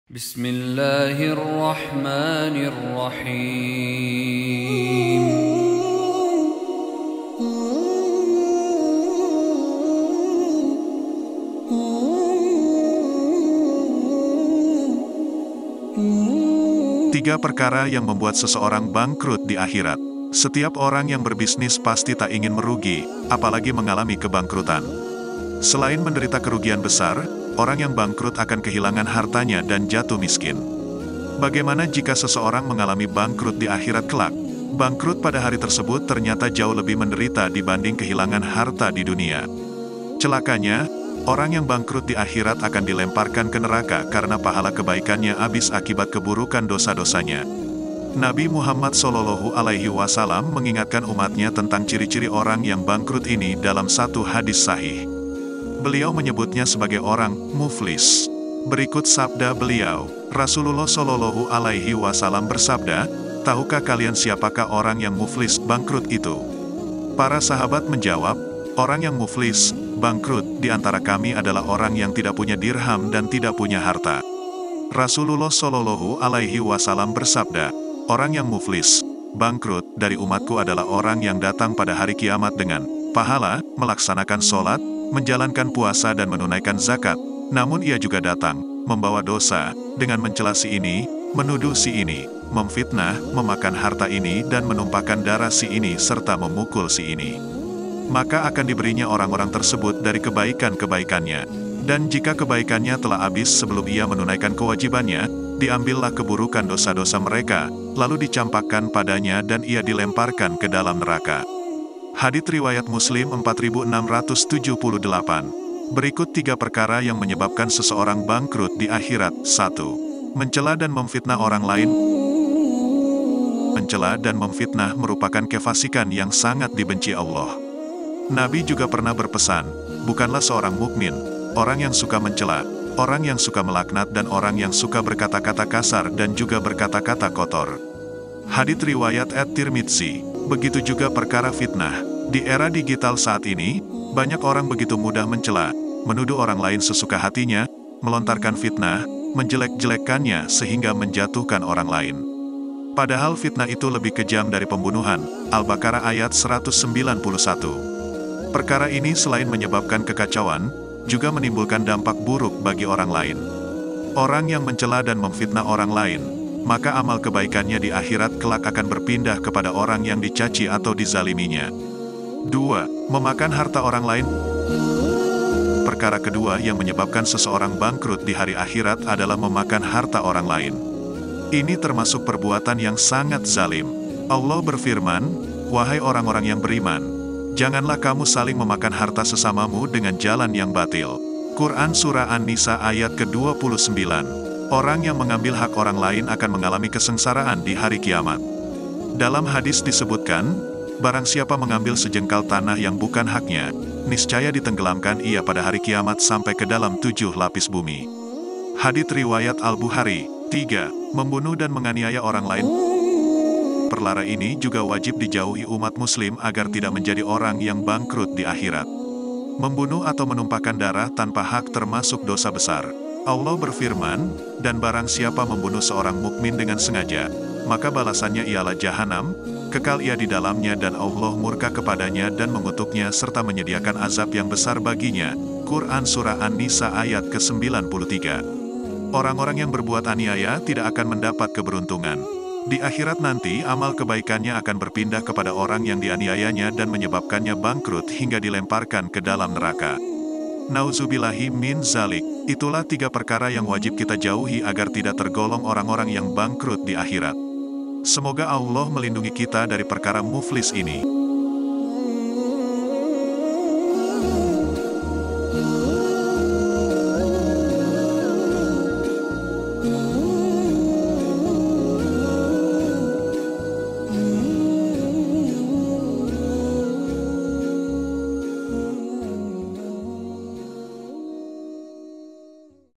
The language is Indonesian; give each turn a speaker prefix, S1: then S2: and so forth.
S1: Bismillahirrahmanirrahim.
S2: Tiga perkara yang membuat seseorang bangkrut di akhirat. Setiap orang yang berbisnis pasti tak ingin merugi, apalagi mengalami kebangkrutan. Selain menderita kerugian besar, orang yang bangkrut akan kehilangan hartanya dan jatuh miskin. Bagaimana jika seseorang mengalami bangkrut di akhirat kelak? Bangkrut pada hari tersebut ternyata jauh lebih menderita dibanding kehilangan harta di dunia. Celakanya, orang yang bangkrut di akhirat akan dilemparkan ke neraka karena pahala kebaikannya habis akibat keburukan dosa-dosanya. Nabi Muhammad SAW mengingatkan umatnya tentang ciri-ciri orang yang bangkrut ini dalam satu hadis sahih. Beliau menyebutnya sebagai orang muflis. Berikut sabda beliau, Rasulullah SAW bersabda, "Tahukah kalian siapakah orang yang muflis bangkrut itu?" Para sahabat menjawab, "Orang yang muflis bangkrut di antara kami adalah orang yang tidak punya dirham dan tidak punya harta." Rasulullah SAW bersabda, "Orang yang muflis bangkrut dari umatku adalah orang yang datang pada hari kiamat dengan pahala, melaksanakan sholat, menjalankan puasa dan menunaikan zakat. Namun ia juga datang, membawa dosa, dengan mencela si ini, menuduh si ini, memfitnah, memakan harta ini dan menumpahkan darah si ini serta memukul si ini. Maka akan diberinya orang-orang tersebut dari kebaikan-kebaikannya. Dan jika kebaikannya telah habis sebelum ia menunaikan kewajibannya, diambillah keburukan dosa-dosa mereka, lalu dicampakkan padanya dan ia dilemparkan ke dalam neraka." Hadits riwayat Muslim 4678. Berikut tiga perkara yang menyebabkan seseorang bangkrut di akhirat. 1. Mencela dan memfitnah orang lain. Mencela dan memfitnah merupakan kefasikan yang sangat dibenci Allah. Nabi juga pernah berpesan, bukanlah seorang mukmin orang yang suka mencela, orang yang suka melaknat dan orang yang suka berkata-kata kasar dan juga berkata-kata kotor. Hadits riwayat At-Tirmidzi. Begitu juga perkara fitnah. Di era digital saat ini, banyak orang begitu mudah mencela, menuduh orang lain sesuka hatinya, melontarkan fitnah, menjelek-jelekkannya sehingga menjatuhkan orang lain. Padahal fitnah itu lebih kejam dari pembunuhan. Al-Baqarah ayat 191. Perkara ini selain menyebabkan kekacauan, juga menimbulkan dampak buruk bagi orang lain. Orang yang mencela dan memfitnah orang lain, maka amal kebaikannya di akhirat kelak akan berpindah kepada orang yang dicaci atau dizaliminya. 2. Memakan harta orang lain. Perkara kedua yang menyebabkan seseorang bangkrut di hari akhirat adalah memakan harta orang lain. Ini termasuk perbuatan yang sangat zalim. Allah berfirman, "Wahai orang-orang yang beriman, janganlah kamu saling memakan harta sesamamu dengan jalan yang batil." Quran Surah An-Nisa ayat ke-29. Orang yang mengambil hak orang lain akan mengalami kesengsaraan di hari kiamat. Dalam hadis disebutkan, barang siapa mengambil sejengkal tanah yang bukan haknya, niscaya ditenggelamkan ia pada hari kiamat sampai ke dalam 7 lapis bumi. Hadits riwayat Al-Bukhari. 3. Membunuh dan menganiaya orang lain. Perkara ini juga wajib dijauhi umat muslim agar tidak menjadi orang yang bangkrut di akhirat. Membunuh atau menumpahkan darah tanpa hak termasuk dosa besar. Allah berfirman, "Dan barang siapa membunuh seorang mukmin dengan sengaja, maka balasannya ialah jahanam, kekal ia di dalamnya dan Allah murka kepadanya dan mengutuknya serta menyediakan azab yang besar baginya." Quran Surah An-Nisa ayat ke-93. Orang-orang yang berbuat aniaya tidak akan mendapat keberuntungan. Di akhirat nanti amal kebaikannya akan berpindah kepada orang yang dianiayanya dan menyebabkannya bangkrut hingga dilemparkan ke dalam neraka. Nauzubillahi min zalik. Itulah tiga perkara yang wajib kita jauhi agar tidak tergolong orang-orang yang bangkrut di akhirat. Semoga Allah melindungi kita dari perkara muflis ini.